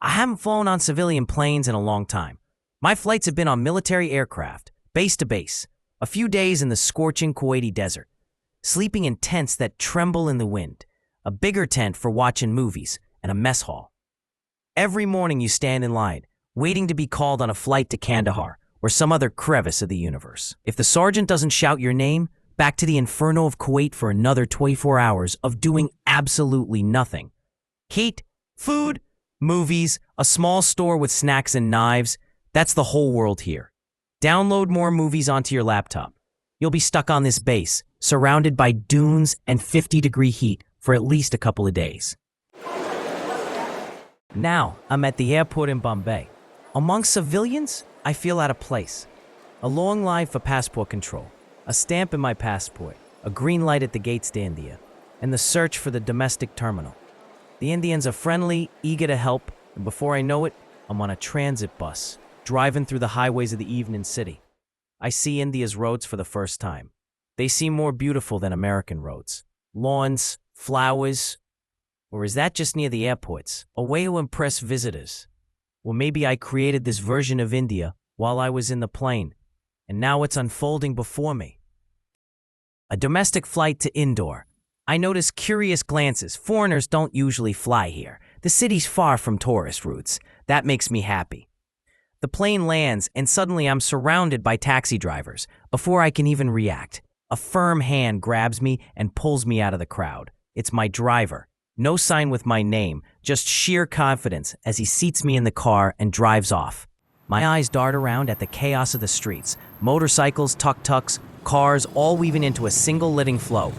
I haven't flown on civilian planes in a long time. My flights have been on military aircraft, base to base, a few days in the scorching Kuwaiti desert, sleeping in tents that tremble in the wind, a bigger tent for watching movies, and a mess hall. Every morning you stand in line, waiting to be called on a flight to Kandahar or some other crevice of the universe. If the sergeant doesn't shout your name, back to the inferno of Kuwait for another 24 hours of doing absolutely nothing. Heat, food, movies, a small store with snacks and knives, that's the whole world here. Download more movies onto your laptop. You'll be stuck on this base, surrounded by dunes and 50-degree heat for at least a couple of days. Now, I'm at the airport in Bombay. Among civilians, I feel out of place. A long line for passport control, a stamp in my passport, a green light at the gates to India, and the search for the domestic terminal. The Indians are friendly, eager to help, and before I know it, I'm on a transit bus, driving through the highways of the evening city. I see India's roads for the first time. They seem more beautiful than American roads. Lawns, flowers, or is that just near the airports? A way to impress visitors. Or maybe I created this version of India while I was in the plane, and now it's unfolding before me. A domestic flight to Indore. I notice curious glances. Foreigners don't usually fly here. The city's far from tourist routes. That makes me happy. The plane lands, and suddenly I'm surrounded by taxi drivers. Before I can even react, a firm hand grabs me and pulls me out of the crowd. It's my driver. No sign with my name, just sheer confidence as he seats me in the car and drives off. My eyes dart around at the chaos of the streets. Motorcycles, tuk-tuks, cars, all weaving into a single living flow.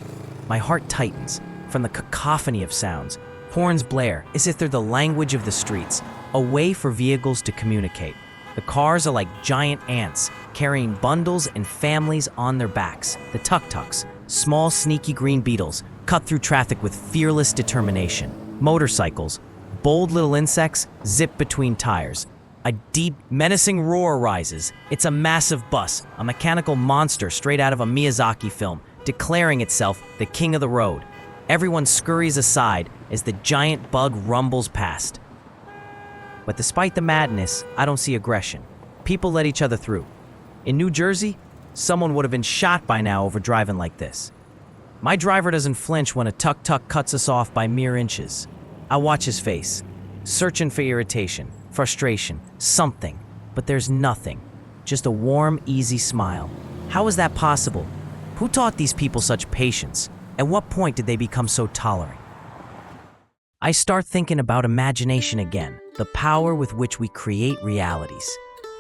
My heart tightens from the cacophony of sounds. Horns blare as if they're the language of the streets, a way for vehicles to communicate. The cars are like giant ants, carrying bundles and families on their backs. The tuk-tuks, small sneaky green beetles, cut through traffic with fearless determination. Motorcycles, bold little insects, zip between tires. A deep, menacing roar rises. It's a massive bus, a mechanical monster straight out of a Miyazaki film, declaring itself the king of the road. Everyone scurries aside as the giant bug rumbles past. But despite the madness, I don't see aggression. People let each other through. In New Jersey, someone would have been shot by now over driving like this. My driver doesn't flinch when a tuk-tuk cuts us off by mere inches. I watch his face, searching for irritation, frustration, something. But there's nothing. Just a warm, easy smile. How is that possible? Who taught these people such patience? At what point did they become so tolerant? I start thinking about imagination again, the power with which we create realities.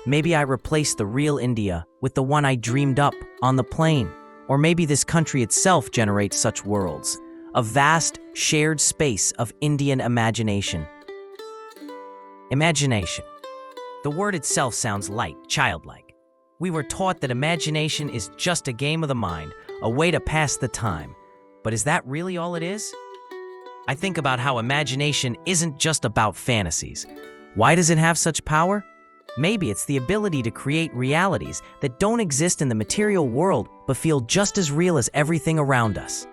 Maybe I replace the real India with the one I dreamed up on the plane. Or maybe this country itself generates such worlds, a vast, shared space of Indian imagination. Imagination. The word itself sounds light, childlike. We were taught that imagination is just a game of the mind, a way to pass the time. But is that really all it is? I think about how imagination isn't just about fantasies. Why does it have such power? Maybe it's the ability to create realities that don't exist in the material world but feel just as real as everything around us.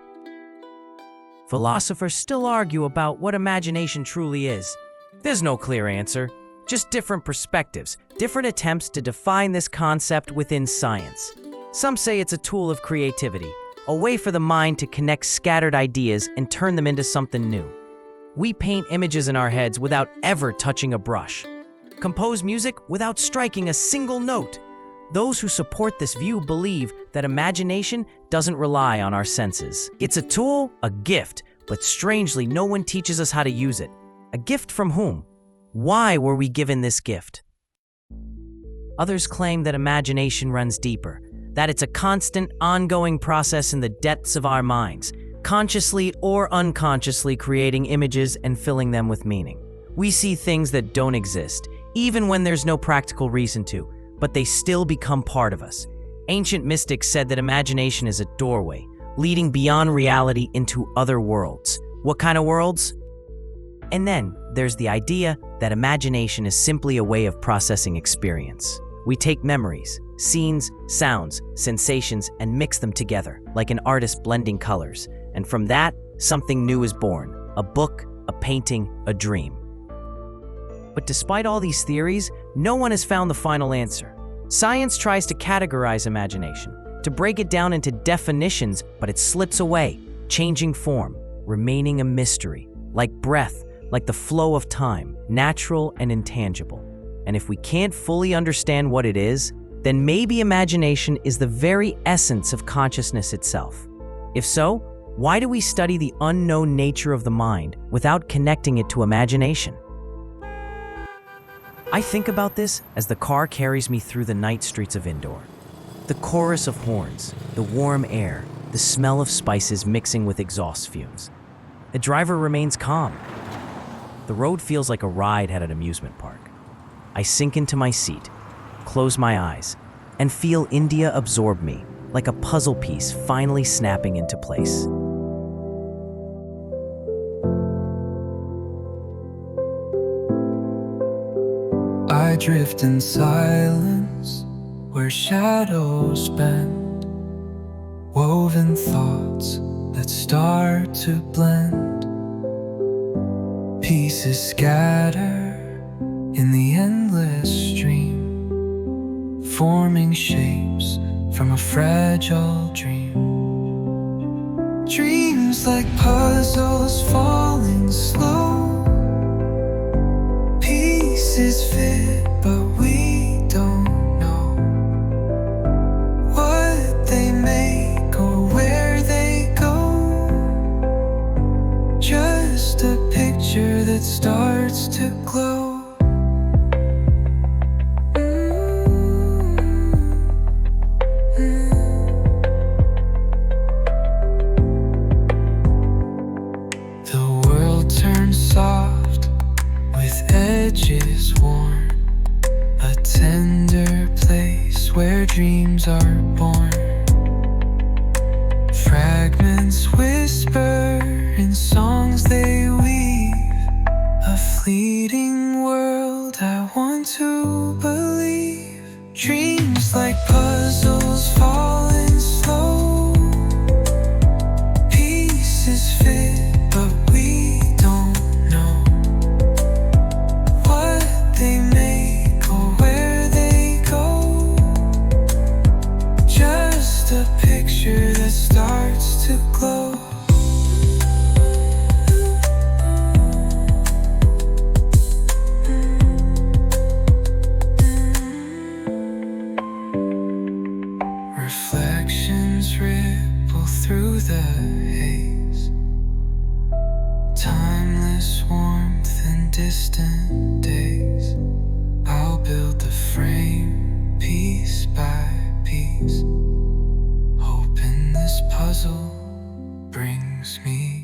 Philosophers still argue about what imagination truly is. There's no clear answer, just different perspectives, different attempts to define this concept within science. Some say it's a tool of creativity, a way for the mind to connect scattered ideas and turn them into something new. We paint images in our heads without ever touching a brush. Compose music without striking a single note. Those who support this view believe that imagination doesn't rely on our senses. It's a tool, a gift, but strangely no one teaches us how to use it. A gift from whom? Why were we given this gift? Others claim that imagination runs deeper, that it's a constant, ongoing process in the depths of our minds, consciously or unconsciously creating images and filling them with meaning. We see things that don't exist, even when there's no practical reason to, but they still become part of us. Ancient mystics said that imagination is a doorway, leading beyond reality into other worlds. What kind of worlds? And then there's the idea that imagination is simply a way of processing experience. We take memories, scenes, sounds, sensations, and mix them together, like an artist blending colors. And from that, something new is born. A book, a painting, a dream. But despite all these theories, no one has found the final answer. Science tries to categorize imagination, to break it down into definitions, but it slips away, changing form, remaining a mystery, like breath, like the flow of time, natural and intangible. And if we can't fully understand what it is, then maybe imagination is the very essence of consciousness itself. If so, why do we study the unknown nature of the mind without connecting it to imagination? I think about this as the car carries me through the night streets of Indore. The chorus of horns, the warm air, the smell of spices mixing with exhaust fumes. The driver remains calm. The road feels like a ride at an amusement park. I sink into my seat, close my eyes, and feel India absorb me, like a puzzle piece finally snapping into place. I drift in silence where shadows bend, woven thoughts that start to blend. Pieces scatter in the endless stream, forming shapes from a fragile dream. Dreams like puzzles falling slow, pieces fit but we don't know what they make or where they go. Just a picture that starts to glow. The world turns soft with edges worn, a tender place where dreams are born. Fragments whisper in songs they weave, a fleeting world I want to believe. Dreams like puzzles falling slow, pieces fit but we don't know what they make or where they go. Just a picture that starts to glow. Reflections ripple through the haze, timeless warmth in distant days. I'll build the frame piece by piece, hoping this puzzle brings me